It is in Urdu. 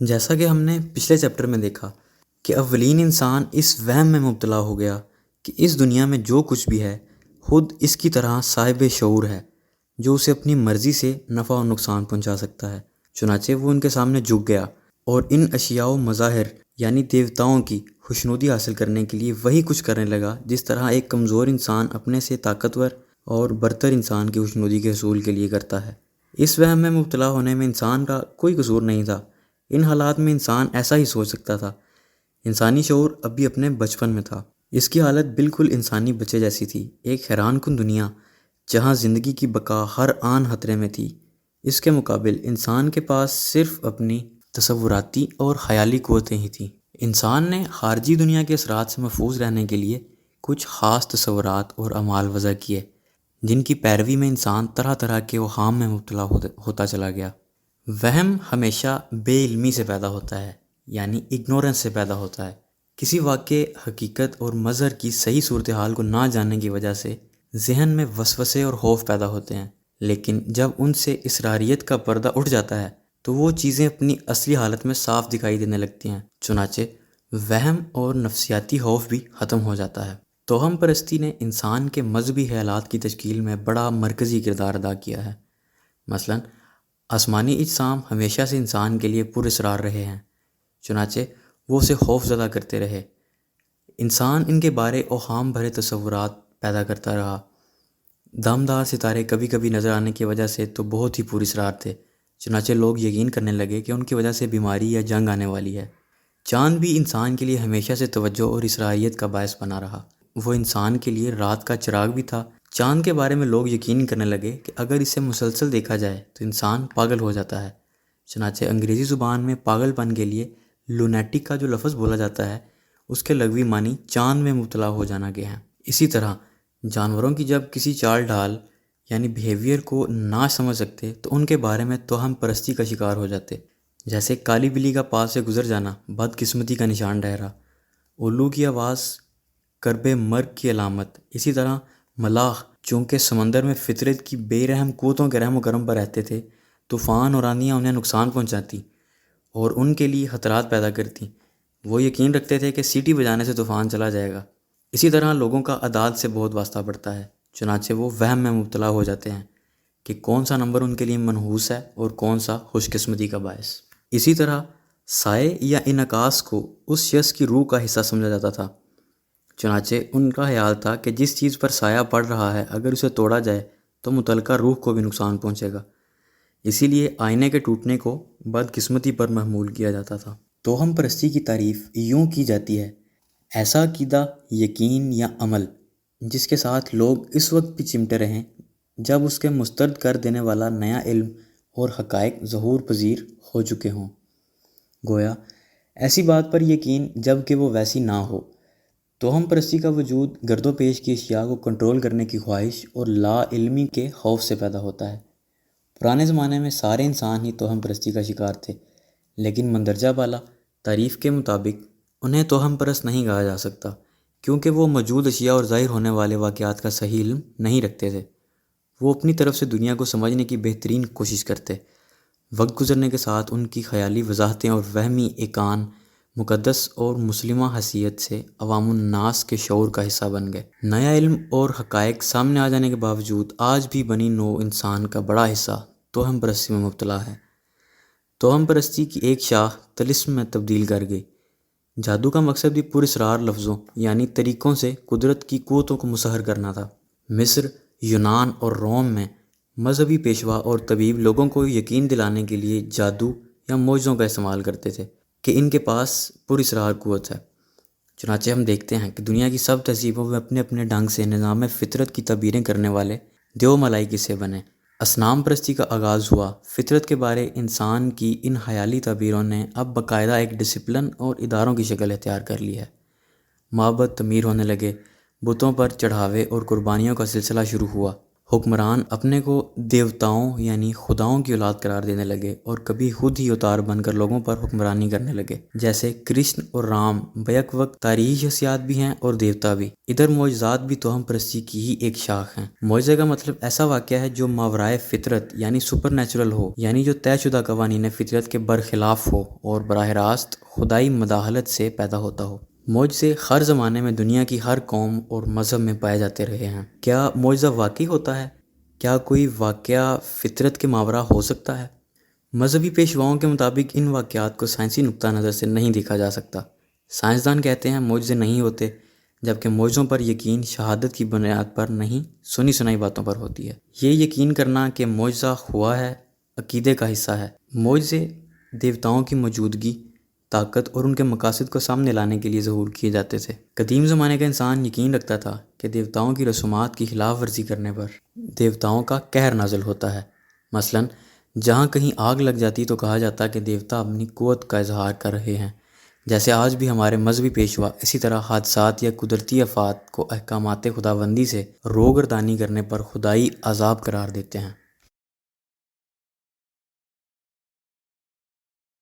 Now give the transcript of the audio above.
جیسا کہ ہم نے پچھلے چیپٹر میں دیکھا کہ اولین انسان اس وہم میں مبتلا ہو گیا کہ اس دنیا میں جو کچھ بھی ہے خود اس کی طرح صاحب شعور ہے جو اسے اپنی مرضی سے نفع و نقصان پہنچا سکتا ہے۔ چنانچہ وہ ان کے سامنے جھک گیا اور ان اشیاء و مظاہر یعنی دیوتاؤں کی خوشنودی حاصل کرنے کے لیے وہی کچھ کرنے لگا جس طرح ایک کمزور انسان اپنے سے طاقتور اور برتر انسان کی خوشنودی کے حصول کے لیے کرتا ہے۔ اس وہم میں مبتلا ہونے میں انسان کا کوئی قصور نہیں تھا۔ ان حالات میں انسان ایسا ہی سوچ سکتا تھا۔ انسانی شعور ابھی اپنے بچپن میں تھا۔ اس کی حالت بالکل انسانی بچے جیسی تھی، ایک حیران کن دنیا جہاں زندگی کی بقا ہر آن خطرے میں تھی۔ اس کے مقابل انسان کے پاس صرف اپنی تصوراتی اور خیالی قوتیں ہی تھیں۔ انسان نے خارجی دنیا کے اثرات سے محفوظ رہنے کے لیے کچھ خاص تصورات اور اعمال وضع کیے جن کی پیروی میں انسان طرح طرح کے اوہام میں مبتلا ہوتا چلا گیا۔ وہم ہمیشہ بے علمی سے پیدا ہوتا ہے، یعنی اگنورنس سے پیدا ہوتا ہے۔ کسی واقع، حقیقت اور مظہر کی صحیح صورتحال کو نہ جاننے کی وجہ سے ذہن میں وسوسے اور خوف پیدا ہوتے ہیں، لیکن جب ان سے اسراریت کا پردہ اٹھ جاتا ہے تو وہ چیزیں اپنی اصلی حالت میں صاف دکھائی دینے لگتی ہیں۔ چنانچہ وہم اور نفسیاتی خوف بھی ختم ہو جاتا ہے۔ توہم پرستی نے انسان کے مذہبی خیالات کی تشکیل میں بڑا مرکزی کردار ادا کیا ہے۔ مثلاً آسمانی اجسام ہمیشہ سے انسان کے لیے پر اسرار رہے ہیں، چنانچہ وہ اسے خوف زدہ کرتے رہے۔ انسان ان کے بارے اوہام بھرے تصورات پیدا کرتا رہا۔ دمدار ستارے کبھی کبھی نظر آنے کی وجہ سے تو بہت ہی پر اسرار تھے، چنانچہ لوگ یقین کرنے لگے کہ ان کی وجہ سے بیماری یا جنگ آنے والی ہے۔ چاند بھی انسان کے لیے ہمیشہ سے توجہ اور اسرائیت کا باعث بنا رہا۔ وہ انسان کے لیے رات کا چراغ بھی تھا۔ چاند کے بارے میں لوگ یقین کرنے لگے کہ اگر اسے مسلسل دیکھا جائے تو انسان پاگل ہو جاتا ہے۔ چنانچہ انگریزی زبان میں پاگل پن کے لیے لونیٹک کا جو لفظ بولا جاتا ہے اس کے لغوی معنی چاند میں مبتلا ہو جانا کے ہیں۔ اسی طرح جانوروں کی جب کسی چال ڈھال یعنی بیہیویئر کو نہ سمجھ سکتے تو ان کے بارے میں توہم پرستی کا شکار ہو جاتے، جیسے کالی بلی کا پاس سے گزر جانا بدقسمتی کا نشان ٹھہرا، الو کی آواز کرب مرگ کی علامت۔ اسی طرح ملاح چونکہ سمندر میں فطرت کی بے رحم قوتوں کے رحم و کرم پر رہتے تھے، طوفان اور آندیاں انہیں نقصان پہنچاتی اور ان کے لیے خطرات پیدا کرتی، وہ یقین رکھتے تھے کہ سیٹی بجانے سے طوفان چلا جائے گا۔ اسی طرح لوگوں کا اعداد سے بہت واسطہ پڑتا ہے، چنانچہ وہ وہم میں مبتلا ہو جاتے ہیں کہ کون سا نمبر ان کے لیے منحوس ہے اور کون سا خوش قسمتی کا باعث۔ اسی طرح سائے یا انعکاس کو اس شخص کی روح کا حصہ سمجھا جاتا تھا، چنانچہ ان کا خیال تھا کہ جس چیز پر سایہ پڑ رہا ہے اگر اسے توڑا جائے تو متعلقہ روح کو بھی نقصان پہنچے گا، اسی لیے آئینے کے ٹوٹنے کو بدقسمتی پر محمول کیا جاتا تھا۔ توہم پرستی کی تعریف یوں کی جاتی ہے: ایسا عقیدہ، یقین یا عمل جس کے ساتھ لوگ اس وقت بھی چمٹے رہیں جب اس کے مسترد کر دینے والا نیا علم اور حقائق ظہور پذیر ہو چکے ہوں، گویا ایسی بات پر یقین جب کہ وہ ویسی نہ ہو۔ توہم پرستی کا وجود گرد و پیش کی اشیاء کو کنٹرول کرنے کی خواہش اور لا علمی کے خوف سے پیدا ہوتا ہے۔ پرانے زمانے میں سارے انسان ہی توہم پرستی کا شکار تھے، لیکن مندرجہ بالا تعریف کے مطابق انہیں توہم پرست نہیں کہا جا سکتا، کیونکہ وہ موجود اشیاء اور ظاہر ہونے والے واقعات کا صحیح علم نہیں رکھتے تھے۔ وہ اپنی طرف سے دنیا کو سمجھنے کی بہترین کوشش کرتے۔ وقت گزرنے کے ساتھ ان کی خیالی وضاحتیں اور وہمی ایقان مقدس اور مسلمہ حیثیت سے عوام الناس کے شعور کا حصہ بن گئے۔ نیا علم اور حقائق سامنے آ جانے کے باوجود آج بھی بنی نوع انسان کا بڑا حصہ توہم پرستی میں مبتلا ہے۔ توہم پرستی کی ایک شاخ طلسم میں تبدیل کر گئی۔ جادو کا مقصد بھی پر اسرار لفظوں یعنی طریقوں سے قدرت کی قوتوں کو مسحر کرنا تھا۔ مصر، یونان اور روم میں مذہبی پیشوا اور طبیب لوگوں کو یقین دلانے کے لیے جادو یا معجزوں کا استعمال کرتے تھے کہ ان کے پاس پر اسرار قوت ہے۔ چنانچہ ہم دیکھتے ہیں کہ دنیا کی سب تہذیبوں میں اپنے اپنے ڈھنگ سے نظام فطرت کی تعبیریں کرنے والے دیو ملائی سے بنے۔ اصنام پرستی کا آغاز ہوا۔ فطرت کے بارے انسان کی ان خیالی تعبیروں نے اب باقاعدہ ایک ڈسپلن اور اداروں کی شکل اختیار کر لی ہے۔ معبد تعمیر ہونے لگے، بتوں پر چڑھاوے اور قربانیوں کا سلسلہ شروع ہوا، حکمران اپنے کو دیوتاؤں یعنی خداؤں کی اولاد قرار دینے لگے اور کبھی خود ہی اتار بن کر لوگوں پر حکمرانی کرنے لگے، جیسے کرشن اور رام بیک وقت تاریخی شخصیات بھی ہیں اور دیوتا بھی۔ ادھر معجزات بھی توہم پرستی کی ہی ایک شاخ ہیں۔ معجزے کا مطلب ایسا واقعہ ہے جو ماورائے فطرت یعنی سپر نیچرل ہو، یعنی جو طے شدہ قوانین فطرت کے برخلاف ہو اور براہ راست خدائی مداخلت سے پیدا ہوتا ہو۔ معجزے ہر زمانے میں دنیا کی ہر قوم اور مذہب میں پائے جاتے رہے ہیں۔ کیا معجزہ واقعی ہوتا ہے؟ کیا کوئی واقعہ فطرت کے ماورا ہو سکتا ہے؟ مذہبی پیشواؤں کے مطابق ان واقعات کو سائنسی نقطہ نظر سے نہیں دیکھا جا سکتا۔ سائنسدان کہتے ہیں معجزے نہیں ہوتے، جبکہ معجزوں پر یقین شہادت کی بنیاد پر نہیں، سنی سنائی باتوں پر ہوتی ہے۔ یہ یقین کرنا کہ معجزہ ہوا ہے عقیدے کا حصہ ہے۔ معجزے دیوتاؤں کی موجودگی، طاقت اور ان کے مقاصد کو سامنے لانے کے لیے ظہور کیے جاتے تھے۔ قدیم زمانے کا انسان یقین رکھتا تھا کہ دیوتاؤں کی رسومات کی خلاف ورزی کرنے پر دیوتاؤں کا قہر نازل ہوتا ہے۔ مثلاً جہاں کہیں آگ لگ جاتی تو کہا جاتا کہ دیوتا اپنی قوت کا اظہار کر رہے ہیں۔ جیسے آج بھی ہمارے مذہبی پیشوا اسی طرح حادثات یا قدرتی آفات کو احکامات خداوندی سے روگردانی کرنے پر خدائی عذاب قرار دیتے ہیں۔